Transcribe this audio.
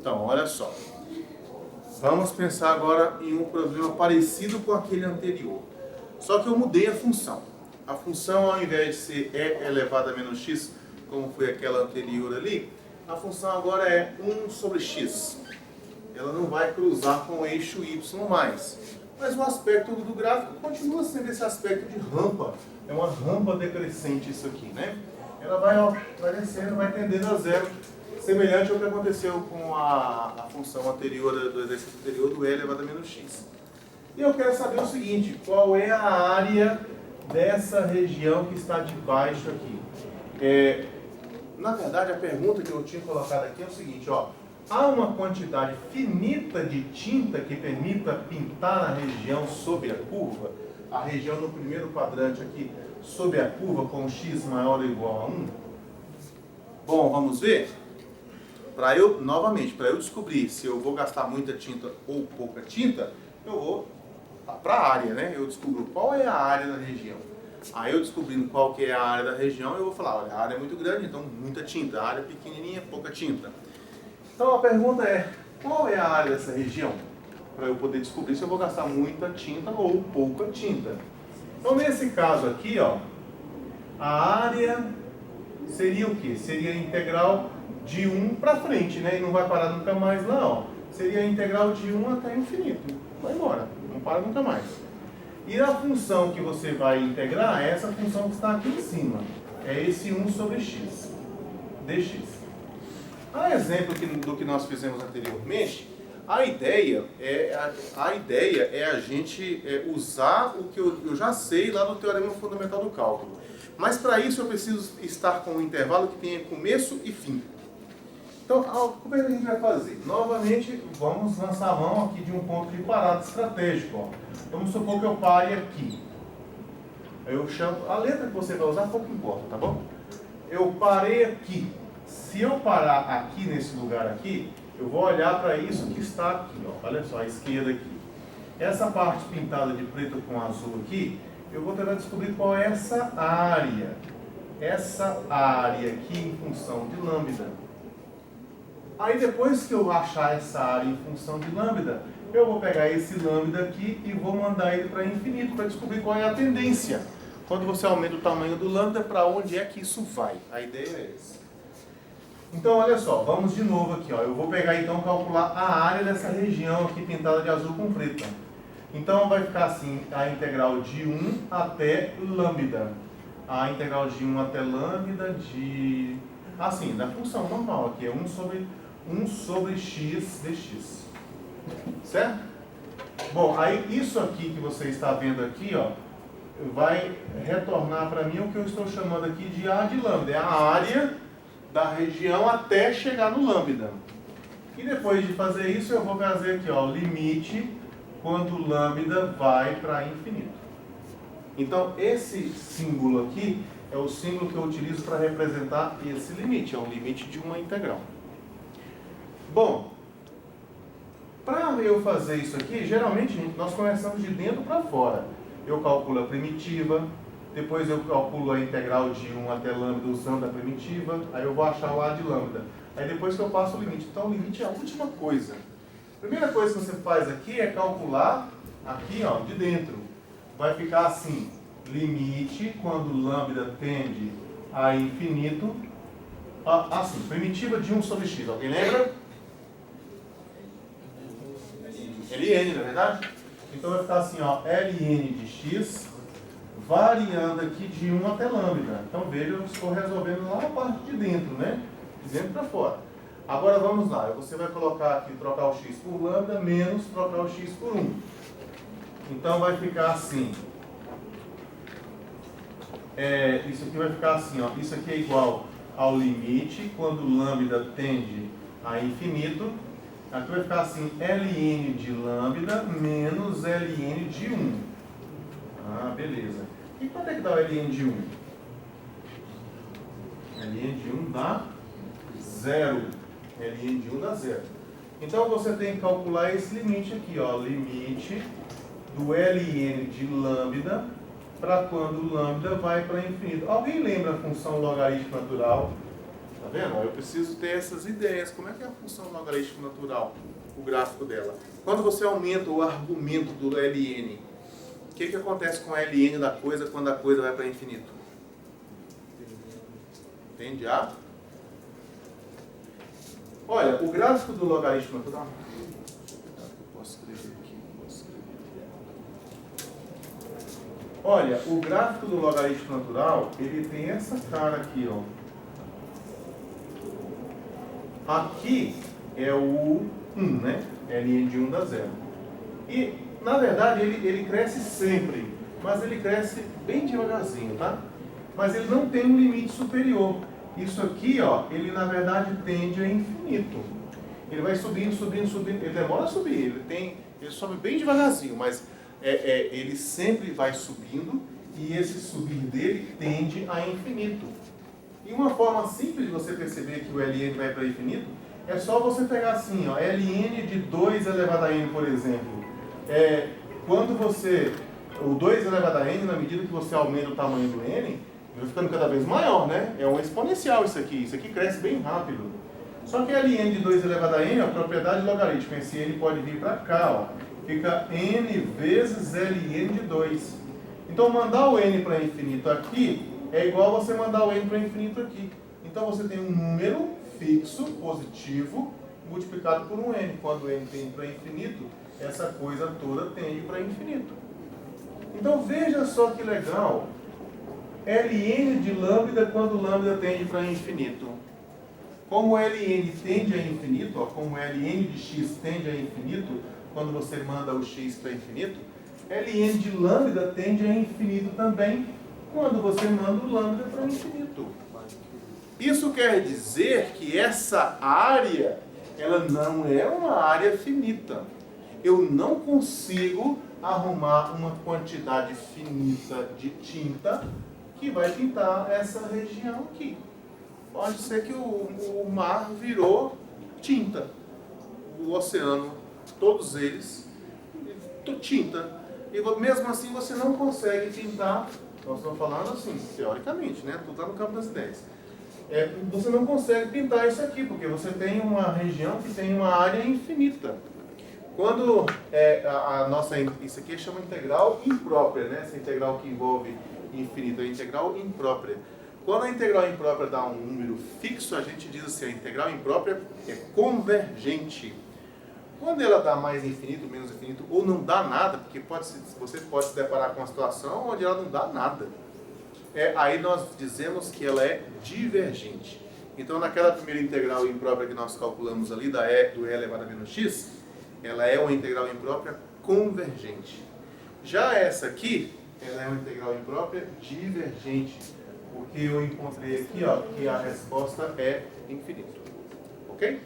Então, olha só. Vamos pensar agora em um problema parecido com aquele anterior. Só que eu mudei a função. A função, ao invés de ser e elevado a menos x, como foi aquela anterior ali, a função agora é 1 sobre x. Ela não vai cruzar com o eixo y mais. Mas o aspecto do gráfico continua sendo esse aspecto de rampa. É uma rampa decrescente isso aqui, né? Ela vai descendo, vai tendendo a zero, semelhante ao que aconteceu com a função anterior, do exercício anterior, do e elevado a menos x. E eu quero saber o seguinte, qual é a área dessa região que está debaixo aqui? Na verdade, a pergunta que eu tinha colocado aqui é o seguinte, ó. Há uma quantidade finita de tinta que permita pintar a região sob a curva? A região no primeiro quadrante aqui, sob a curva, com x maior ou igual a 1? Bom, vamos ver? Novamente, para eu descobrir se eu vou gastar muita tinta ou pouca tinta, eu vou para a área, né? Eu descubro qual é a área da região. Aí eu descobrindo qual que é a área da região, eu vou falar, olha, a área é muito grande, então muita tinta. A área pequenininha, pouca tinta. Então a pergunta é, qual é a área dessa região? Para eu poder descobrir se eu vou gastar muita tinta ou pouca tinta. Então nesse caso aqui, ó, a área seria o quê? Seria a integral de 1 para frente, né? E não vai parar nunca mais lá, ó. Seria a integral de 1 até infinito. Vai embora, não para nunca mais. E a função que você vai integrar é essa função que está aqui em cima. É esse 1 sobre x, dx. A exemplo do que nós fizemos anteriormente, a ideia é a gente usar o que eu já sei lá no Teorema Fundamental do Cálculo. Mas para isso eu preciso estar com um intervalo que tenha começo e fim. Então, como é que a gente vai fazer? Novamente, vamos lançar a mão aqui de um ponto de parada estratégico. Ó. Vamos supor que eu pare aqui. Eu chamo, a letra que você vai usar pouco importa, tá bom? Eu parei aqui. Se eu parar aqui nesse lugar aqui, eu vou olhar para isso que está aqui. Ó. Olha só, à esquerda aqui. Essa parte pintada de preto com azul aqui, eu vou tentar descobrir qual é essa área. Essa área aqui em função de lambda. Aí depois que eu achar essa área em função de lambda, eu vou pegar esse lambda aqui e vou mandar ele para infinito para descobrir qual é a tendência. Quando você aumenta o tamanho do lambda, para onde é que isso vai? A ideia é essa. Então olha só, vamos de novo aqui. Ó. Eu vou pegar então calcular a área dessa região aqui pintada de azul com preto. Então vai ficar assim, a integral de 1 até lambda. A integral de 1 até lambda de... Assim, da função normal aqui, é 1 sobre x dx. Certo? Bom, aí isso aqui que você está vendo aqui, ó, vai retornar para mim o que eu estou chamando aqui de A de lambda. É a área da região até chegar no lambda. E depois de fazer isso, eu vou fazer aqui, ó, limite quando o lambda vai para infinito. Então, esse símbolo aqui é o símbolo que eu utilizo para representar esse limite. É o limite de uma integral. Bom, para eu fazer isso aqui, geralmente nós começamos de dentro para fora. Eu calculo a primitiva, depois eu calculo a integral de 1 até lambda usando a primitiva, aí eu vou achar o A de lambda. Aí depois que eu passo o limite. Então o limite é a última coisa. A primeira coisa que você faz aqui é calcular aqui, ó, de dentro. Vai ficar assim, limite quando lambda tende a infinito, assim, primitiva de 1 sobre x. Alguém lembra? Ln, não é verdade? Então vai ficar assim, ó, Ln de x, variando aqui de 1 até lambda. Então veja, eu estou resolvendo lá a parte de dentro, né? De dentro para fora. Agora vamos lá, você vai colocar aqui, trocar o x por lambda, menos trocar o x por 1. Então vai ficar assim. Isso aqui vai ficar assim, ó. Isso aqui é igual ao limite quando lambda tende a infinito. Aqui vai ficar assim, Ln de lambda menos Ln de 1. Ah, beleza. E quanto é que dá o Ln de 1? Ln de 1 dá 0. Ln de 1 dá 0. Então você tem que calcular esse limite aqui, ó. Limite do Ln de lambda para quando lambda vai para infinito. Alguém lembra a função logaritmo natural? Tá vendo? Eu preciso ter essas ideias. Como é que é a função logarítmica natural, o gráfico dela? Quando você aumenta o argumento do ln, o que acontece com a ln da coisa quando a coisa vai para infinito? Tende a? Olha, o gráfico do logaritmo natural... Posso escrever aqui? Olha, o gráfico do logaritmo natural, ele tem essa cara aqui, ó. Aqui é o 1, né? ln de 1 dá 0. E, na verdade, ele cresce sempre, mas ele cresce bem devagarzinho, tá? Mas ele não tem um limite superior. Isso aqui, ó, ele na verdade tende a infinito. Ele vai subindo, subindo, subindo. Ele demora a subir, ele sobe bem devagarzinho, mas ele sempre vai subindo e esse subir dele tende a infinito. E uma forma simples de você perceber que o ln vai para infinito é só você pegar assim, ó, ln de 2 elevado a n, por exemplo. Quando o 2 elevado a n, na medida que você aumenta o tamanho do n, vai ficando cada vez maior, né? É um exponencial isso aqui cresce bem rápido. Só que ln de 2 elevado a n é a propriedade logarítmica, esse n pode vir para cá, ó. Fica n vezes ln de 2. Então mandar o n para infinito aqui é igual a você mandar o n para infinito aqui. Então você tem um número fixo, positivo, multiplicado por um n. Quando o n tende para infinito, essa coisa toda tende para infinito. Então veja só que legal. ln de lambda quando lambda tende para infinito. Como ln tende a infinito, ó, como ln de x tende a infinito, quando você manda o x para infinito, ln de lambda tende a infinito também, quando você manda o lambda para infinito. Isso quer dizer que essa área, ela não é uma área finita. Eu não consigo arrumar uma quantidade finita de tinta que vai pintar essa região aqui. Pode ser que o mar virou tinta, o oceano, todos eles, tinta. E mesmo assim você não consegue pintar, nós estamos falando assim, teoricamente, né? Tudo está no campo das ideias. Você não consegue pintar isso aqui, porque você tem uma região que tem uma área infinita. Quando isso aqui chama integral imprópria, né? Essa integral que envolve infinito, é integral imprópria. Quando a integral imprópria dá um número fixo, a gente diz assim, a integral imprópria é convergente. Quando ela dá mais infinito, menos infinito, ou não dá nada, porque você pode se deparar com uma situação onde ela não dá nada, aí nós dizemos que ela é divergente. Então, naquela primeira integral imprópria que nós calculamos ali, do e elevado a menos x, ela é uma integral imprópria convergente. Já essa aqui, ela é uma integral imprópria divergente, porque eu encontrei aqui, ó, que a resposta é infinito. Ok?